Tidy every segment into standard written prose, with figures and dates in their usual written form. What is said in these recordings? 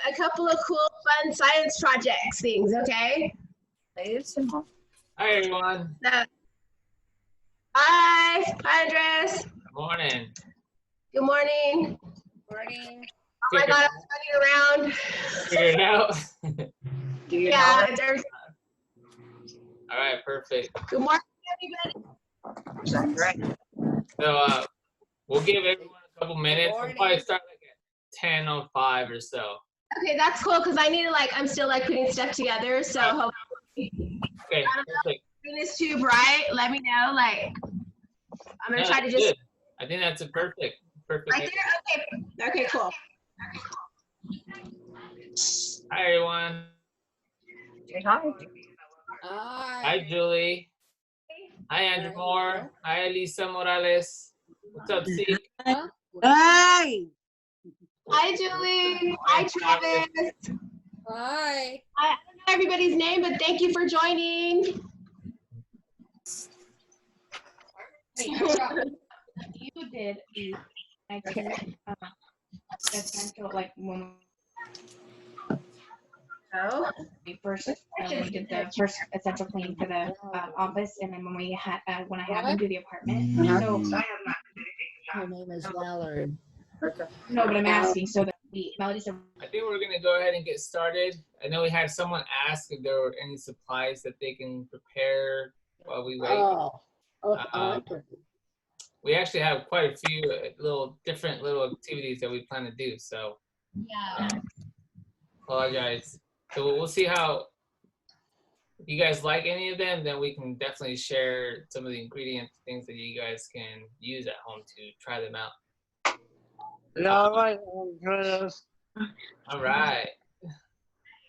a couple of cool, fun science projects things, okay? Hi, everyone. Hi, Andres. Good morning. Good morning. Morning. Oh my God, I was running around. Figure it out. Yeah, there's. All right, perfect. Good morning, everybody. So we'll give everyone a couple minutes. We'll morning. probably start like at 10:05 or so. Okay, that's cool because I need to I'm still putting stuff together. So hopefully, Okay, perfect. if it's too bright, let me know. I'm gonna try to just. Good. I think that's a perfect. Right there? Okay, cool. Hi, everyone. Hi. Hi, Julie. Hi, Andrew Moore. Hi, Elisa Morales. What's up, Zeke? Hi. Hi, Julie. Hi, Travis. Hi. I don't know everybody's name, but thank you for joining. You did essential when we first we did the first essential cleaning for the office, and then when we had when I had them do the apartment. So I have not done anything. Her name is Valarie. No, but I'm asking so that Melody said. I think we're gonna go ahead and get started. I know we had someone ask if there were any supplies that they can prepare while we wait. We actually have quite a few different little activities that we plan to do. So Yeah. Apologize. So we'll see how. If you guys like any of them, then we can definitely share some of the ingredients, things that you guys can use at home to try them out. All right.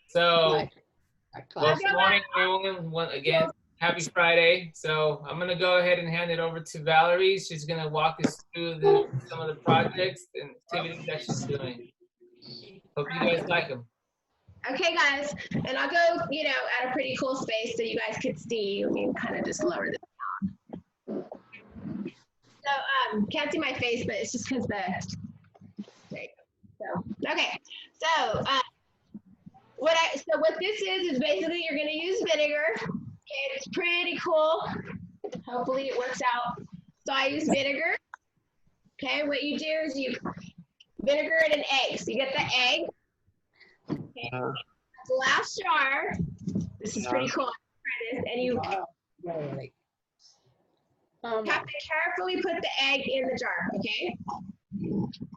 So, well, good morning, everyone. Again, happy Friday. So I'm gonna go ahead and hand it over to Valarie. She's gonna walk us through some of the projects and activities that she's doing. Hope you guys like them. Okay, guys, and I'll go, at a pretty cool space so you guys could see. Let me kind of just lower this down. So, can't see my face, but it's just because there you go. So, okay, so what this is basically you're gonna use vinegar. Okay, it's pretty cool. Hopefully it works out. So I use vinegar. Okay, what you do is you vinegar and an egg. So you get the egg. Okay. Glass jar. This is pretty cool. And you have to carefully put the egg in the jar, okay?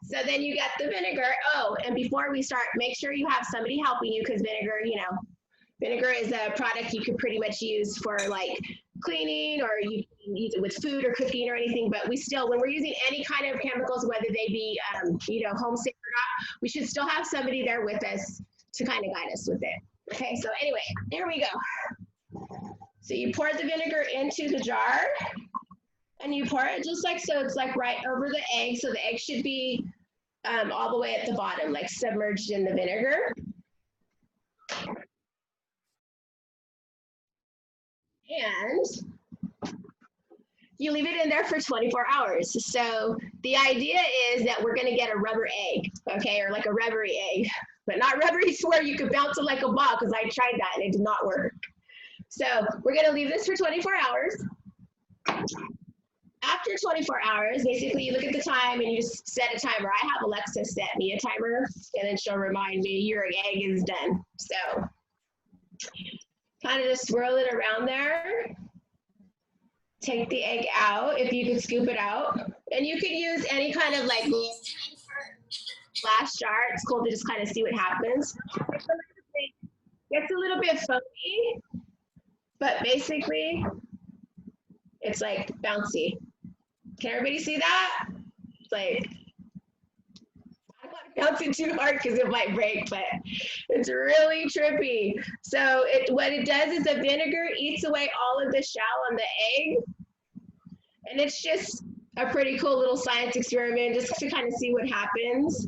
So then you get the vinegar. Oh, and before we start, make sure you have somebody helping you because vinegar is a product you could pretty much use for cleaning, or you can use it with food or cooking or anything. But when we're using any kind of chemicals, whether they be, home safe or not, we should still have somebody there with us to kind of guide us with it. Okay, so anyway, here we go. So you pour the vinegar into the jar, and you pour it just so it's right over the egg. So the egg should be all the way at the bottom, submerged in the vinegar. And you leave it in there for 24 hours. So the idea is that we're gonna get a rubber egg, okay, or a rubbery egg, but not rubbery to where you could bounce it like a ball, because I tried that and it did not work. So we're gonna leave this for 24 hours. After 24 hours, basically you look at the time and you just set a timer. I have Alexa set me a timer, and then she'll remind me your egg is done. So kind of just swirl it around there. Take the egg out, if you could scoop it out. And you could use any kind of glass jar. It's cool to just kind of see what happens. It gets a little bit foamy, but basically it's bouncy. Can everybody see that? It's I don't want to bounce it too hard because it might break, but it's really trippy. So what it does is the vinegar eats away all of the shell on the egg. And it's just a pretty cool little science experiment just to kind of see what happens.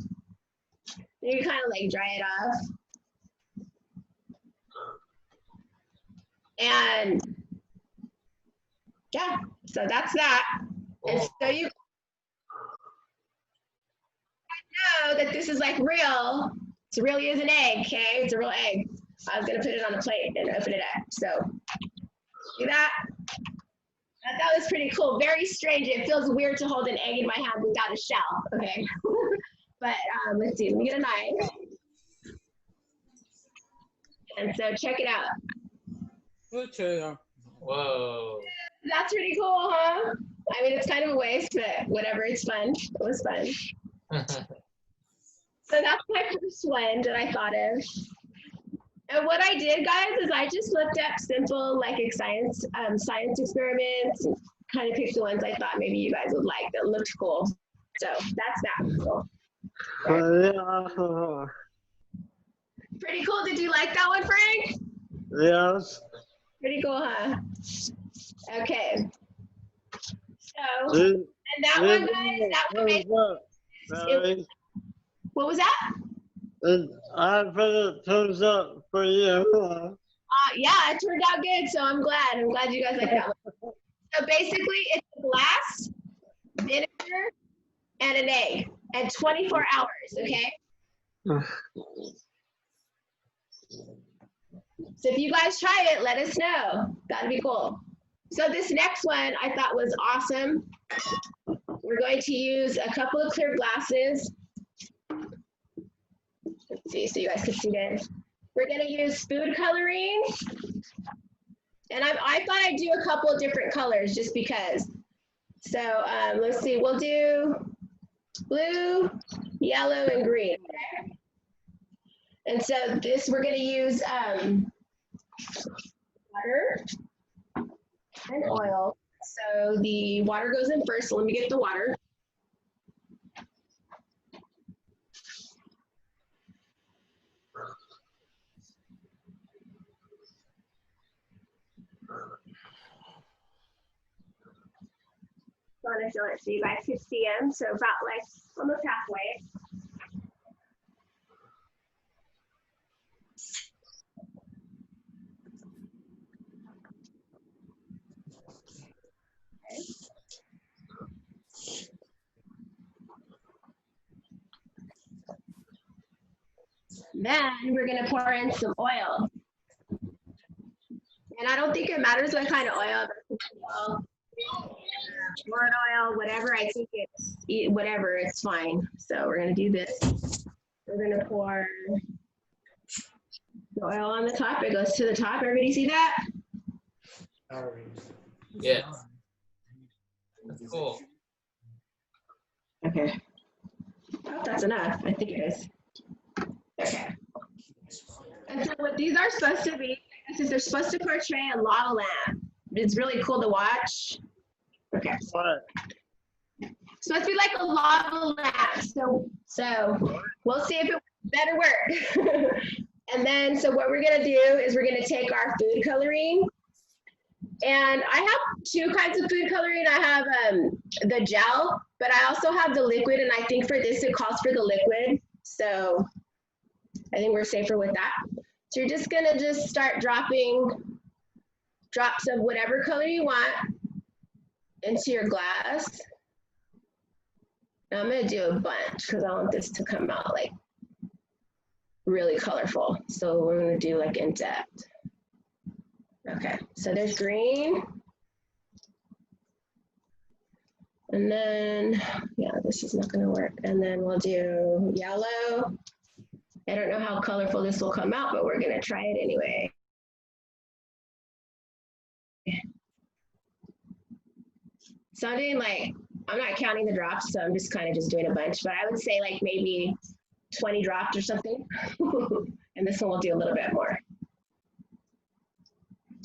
And you kind of dry it off. And yeah, so that's that. And so you know that this is real It really is an egg, okay? It's a real egg. I was gonna put it on a plate and open it up. So, see that? That was pretty cool. Very strange. It feels weird to hold an egg in my hand without a shell, okay? But let's see, let me get a knife. And so check it out. Whoa. That's pretty cool, huh? I mean, it's kind of a waste, but whatever, it's fun. It was fun. So that's my first one that I thought of. And what I did, guys, is I just looked up simple, like science experiments, and kind of picked the ones I thought maybe you guys would like that looked cool. So that's that. Cool. Pretty cool. Did you like that one, Frank? Yes. Pretty cool, huh? Okay. So, and that one, guys, that one made, what was that? I put a thumbs up for you. Yeah, it turned out good, so I'm glad. I'm glad you guys like that one. So basically, it's a glass, vinegar, and an egg, and 24 hours, okay? So if you guys try it, let us know. That'd be cool. So this next one I thought was awesome. We're going to use a couple of clear glasses. Let's see, so you guys can see this. We're going to use food coloring. And I thought I'd do a couple of different colors just because. So let's see, we'll do blue, yellow, and green. Okay? And so this, we're going to use water and oil. So the water goes in first. So let me get the water. I want to fill it so you guys can see them. So about like almost halfway. Okay. Then we're going to pour in some oil. And I don't think it matters what kind of oil, corn oil, whatever. I think it's whatever, it's fine. So we're gonna do this. We're gonna pour the oil on the top. It goes to the top. Everybody see that? Yes. That's cool. Okay. I hope that's enough. I think it is. Okay. And so what these are supposed to be is they're supposed to portray a lava lamp. It's really cool to watch. Okay. What? It's supposed to be like a lava lamp. So we'll see if it better work. And then, so what we're gonna do is we're gonna take our food coloring. And I have two kinds of food coloring. I have the gel, but I also have the liquid. And I think for this, it calls for the liquid. So I think we're safer with that. So you're just gonna just start dropping drops of whatever color you want into your glass. Now I'm gonna do a bunch because I want this to come out like really colorful. So we're gonna do like in depth. Okay, so there's green. And then, yeah, this is not gonna work. And then we'll do yellow. I don't know how colorful this will come out, but we're gonna try it anyway. So I'm doing like, I'm not counting the drops, so I'm just kind of just doing a bunch, but I would say like maybe 20 drops or something. And this one will do a little bit more.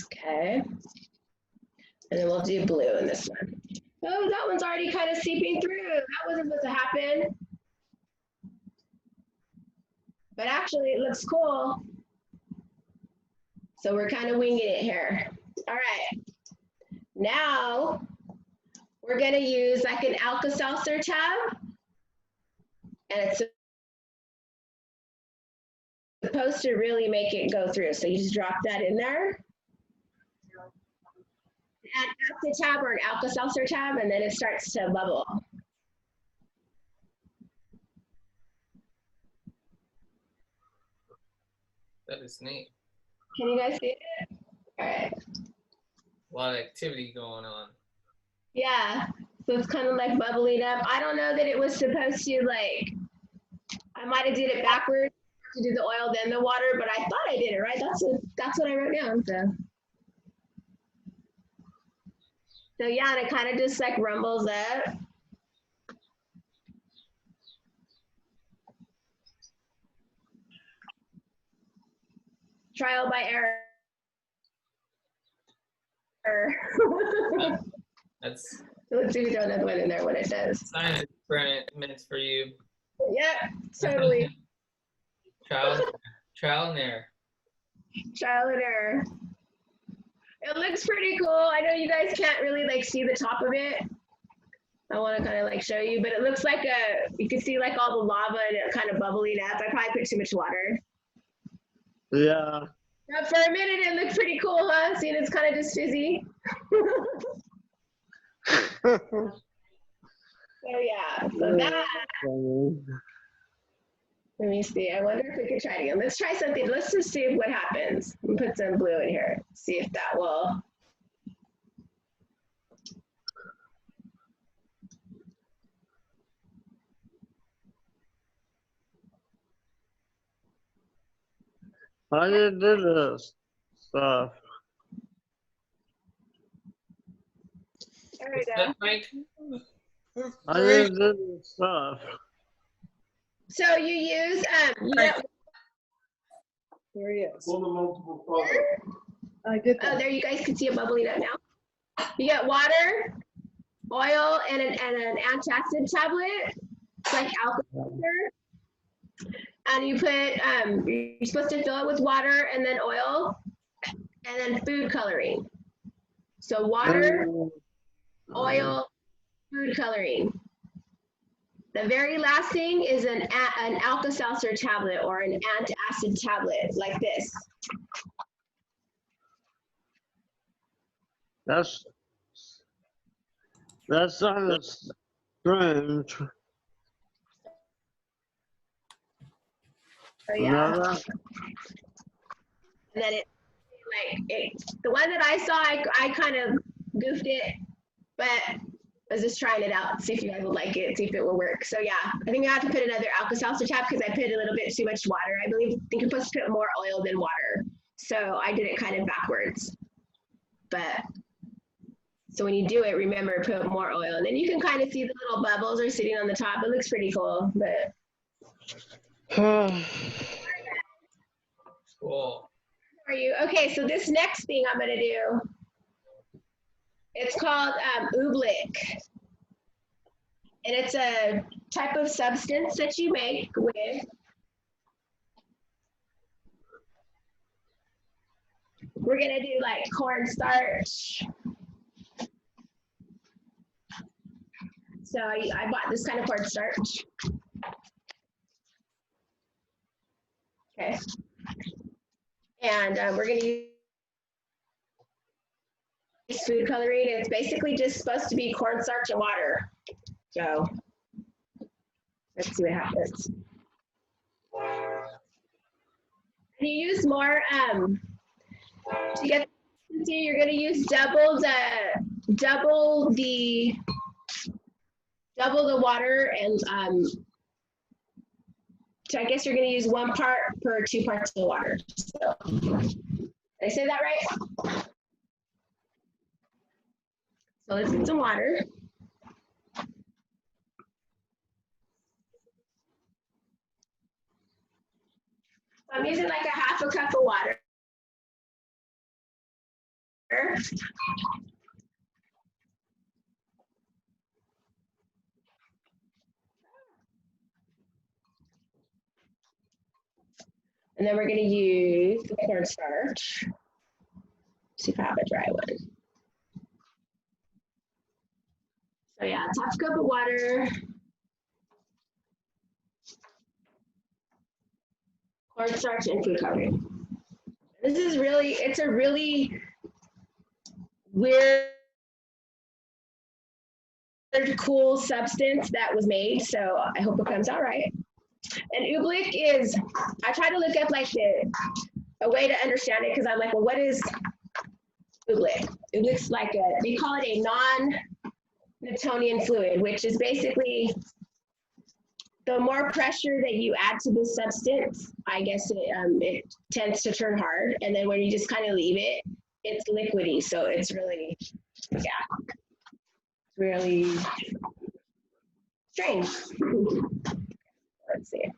Okay. And then we'll do blue in this one. Oh, that one's already kind of seeping through. That wasn't supposed to happen. But actually it looks cool. So we're kind of winging it here. All right. Now we're gonna use like an Alka-Seltzer tab. And it's supposed to really make it go through. So you just drop that in there. An Alka tab or an Alka-Seltzer tab, and then it starts to bubble. That is neat. Can you guys see it? All right. A lot of activity going on. Yeah. So it's kind of like bubbling up. I don't know that it was supposed to like, I might have did it backwards to do the oil, then the water, but I thought I did it right. That's what I wrote down, so. So yeah, and it kind of just like rumbles up. Trial by error. That's So let's see if we throw another one in there when it does. science experiments for you. Yep, totally. Trial and error. Trial and error. It looks pretty cool. I know you guys can't really like see the top of it. I want to kind of like show you, but it looks like you can see like all the lava and it kind of bubbling up. I probably put too much water. Yeah. But for a minute, it looked pretty cool, huh? Seeing it's kind of just fizzy. So yeah, so that. Let me see. I wonder if we could try it again. Let's try something. Let's just see what happens. We'll put some blue in here. See if that will. How do you do this stuff? There we What's go. that, Frank? How do you do this stuff? So you use There he is. oh, there you guys can see it bubbling up now. You get water, oil, and an antacid tablet. It's like alcohol. And you put you're supposed to fill it with water and then oil and then food coloring. So water, oil, food coloring. The very last thing is an Alka-Seltzer tablet or an antacid tablet like this. That sounds strange. So yeah. And then the one that I saw, I kind of goofed it, but I was just trying it out, see if you guys would like it, see if it will work. So yeah, I think I have to put another Alka-Seltzer tab because I put a little bit too much water. I think you're supposed to put more oil than water. So I did it kind of backwards. But so when you do it, remember put more oil, and then you can kind of see the little bubbles are sitting on the top. It looks pretty cool, but. Cool. Are you okay? So this next thing I'm gonna do, it's called oobleck, and it's a type of substance that you make with. We're gonna do like cornstarch. So I bought this kind of cornstarch. Okay. And we're going to use food coloring. It's basically just supposed to be cornstarch and water. So let's see what happens. And you use more, to get consistency, you're going to use double the water, and so I guess you're going to use 1 part per 2 parts of the water. So, did I say that right? So let's get some water. So I'm using like a 1/2 cup of water. And then we're going to use the cornstarch. See if I have a dry one. So yeah, 1/2 cup of water. Cornstarch and food coloring. This is really, it's a really weird, cool substance that was made. So I hope it comes out right. And oobleck is, I tried to look up like a way to understand it, because I'm like, well, what is oobleck? Oobleck's like they call it a non-Newtonian fluid, which is basically the more pressure that you add to this substance, I guess it tends to turn hard. And then when you just kind of leave it, it's liquidy. So it's really, yeah, really strange. Let's see.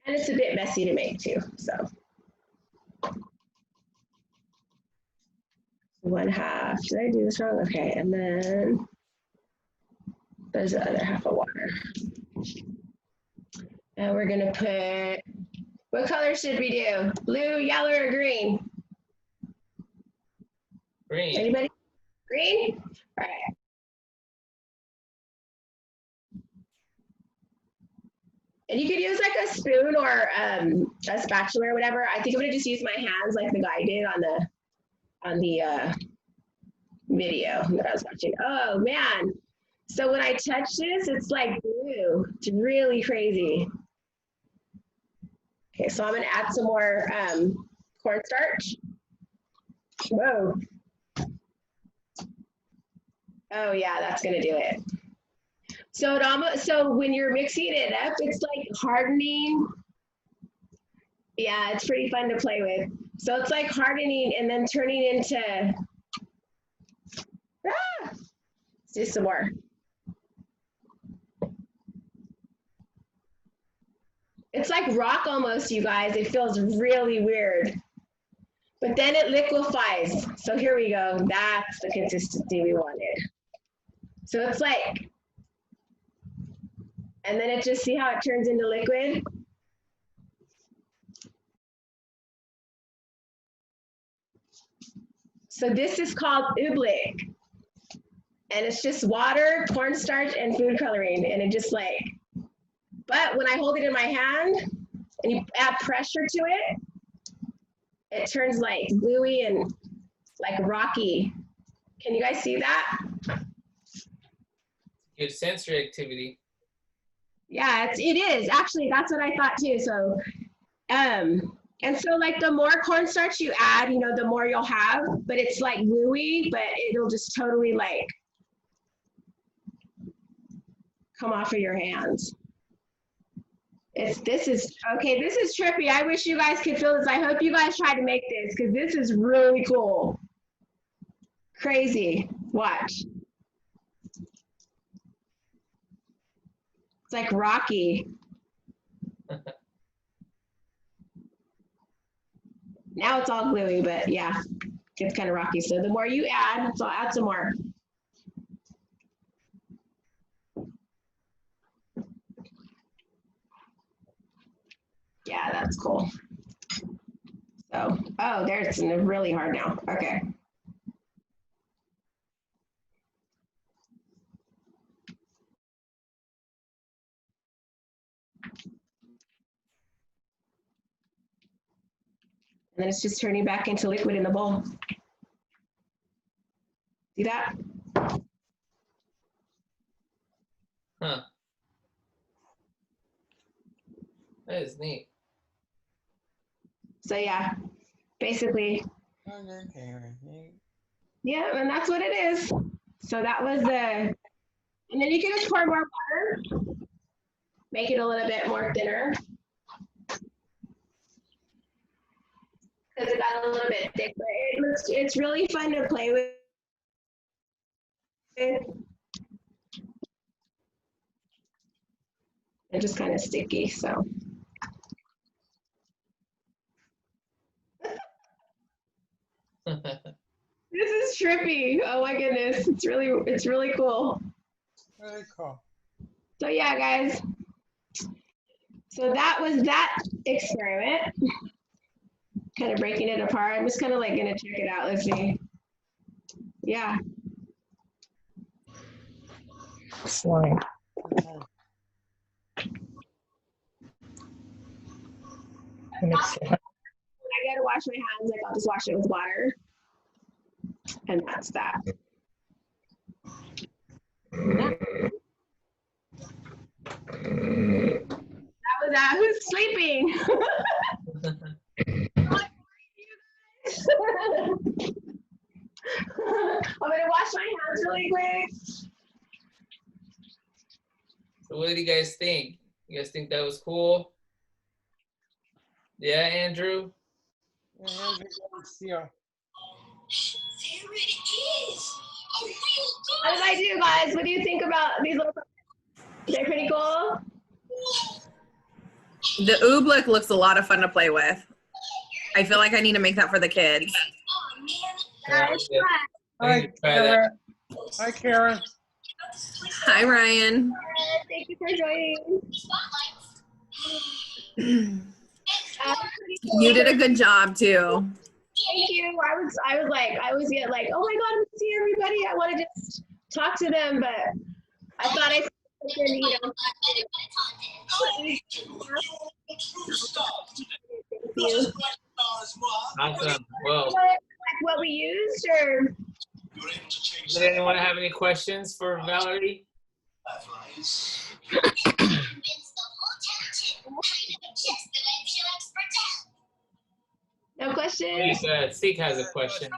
And it's a bit messy to make too, so. 1/2, did I do this wrong? Okay, and then there's the other half of water. And we're gonna put, what color should we do? Blue, yellow, or green? Green. Anybody? Green? All right. And you could use like a spoon or a spatula or whatever. I think I'm gonna just use my hands like the guy did on the video that I was watching. Oh man. So when I touch this, it's like blue. It's really crazy. Okay, so I'm gonna add some more cornstarch. Whoa. Oh yeah, that's gonna do it. So so when you're mixing it up, it's like hardening. Yeah, it's pretty fun to play with. So it's like hardening and then turning into, let's do some more. It's like rock almost, you guys. It feels really weird. But then it liquefies. So here we go. That's the consistency we wanted. So it's like, and then it just, see how it turns into liquid? So this is called oobleck. And it's just water, cornstarch, and food coloring. And it just like, but when I hold it in my hand and you add pressure to it, it turns like gluey and like rocky. Can you guys see that? Good sensory activity. Yeah, it is. Actually, that's what I thought too. So, and so like the more cornstarch you add, the more you'll have, but it's like gluey, but it'll just totally like come off of your hands. This is trippy. I wish you guys could feel this. I hope you guys try to make this because this is really cool. Crazy. Watch. It's like rocky. Now it's all gluey, but yeah, it's kind of rocky. So the more you add, so I'll add some more. Yeah, that's cool. So, oh, there's really hard now. Okay. And then it's just turning back into liquid in the bowl. See that? Huh. That is neat. So yeah, basically. Yeah, and that's what it is. So that was and then you can just pour more water, make it a little bit more thinner. Because it got a little bit thick, but it's really fun to play with. It's just kind of sticky, so. This is trippy. Oh my goodness. It's really cool. Very cool. So yeah, guys. So that was that experiment. Kind of breaking it apart. I'm just kind of like gonna check it out. Let's see. Yeah. Slime. When I go to wash my hands, like I'll just wash it with water. And that's that. That was that. Who's sleeping? I'm gonna wash my hands really quick. So what did you guys think? You guys think that was cool? Yeah, Andrew? Yeah. How did I do, guys? What do you think about these little? They're pretty cool. The oobleck looks a lot of fun to play with. I feel like I need to make that for the kids. Yeah, Hi, Karen. Hi, Karen. Hi, Ryan. Thank you for joining. You did a good job too. Thank you. I was get like, oh my god, I'm gonna see everybody. I want to just talk to them, but I thought I Thank you. Awesome. Well, What we used, or does anyone have any questions for Valarie? no questions? Seek has a question.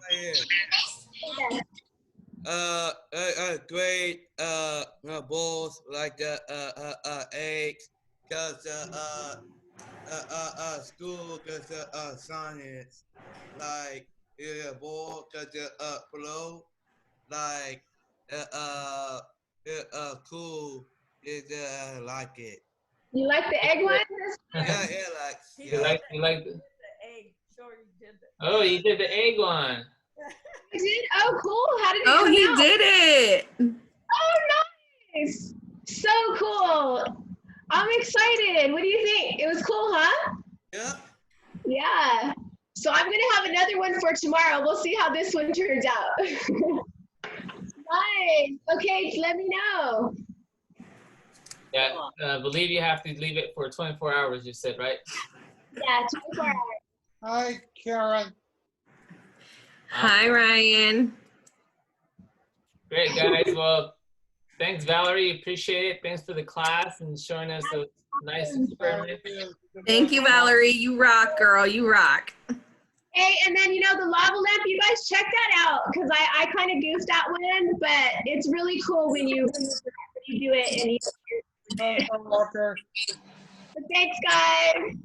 Great balls like eggs, cause school, cause science, like ball, cause flow, like cool, is like it. You like the egg one? Yeah, like You like the egg. Sure, you did that. Oh, you did the egg one. You did? Oh, cool. How did it Oh, come he out? did it. Oh, nice. So cool. I'm excited. What do you think? It was cool, huh? Yeah. Yeah. So I'm going to have another one for tomorrow. We'll see how this one turns out. Nice. Okay, let me know. Yeah, believe you have to leave it for 24 hours, you said, right? Yeah, 24 hours. Hi, Karen. Hi, Ryan. Great, guys. Well, thanks, Valarie. Appreciate it. Thanks for the class and showing us a nice experiment. Thank you, Valarie. You rock, girl. You rock. Hey, and then, the lava lamp, you guys check that out, because I kind of goofed that one, but it's really cool when you do it. And Walker. thanks, guys.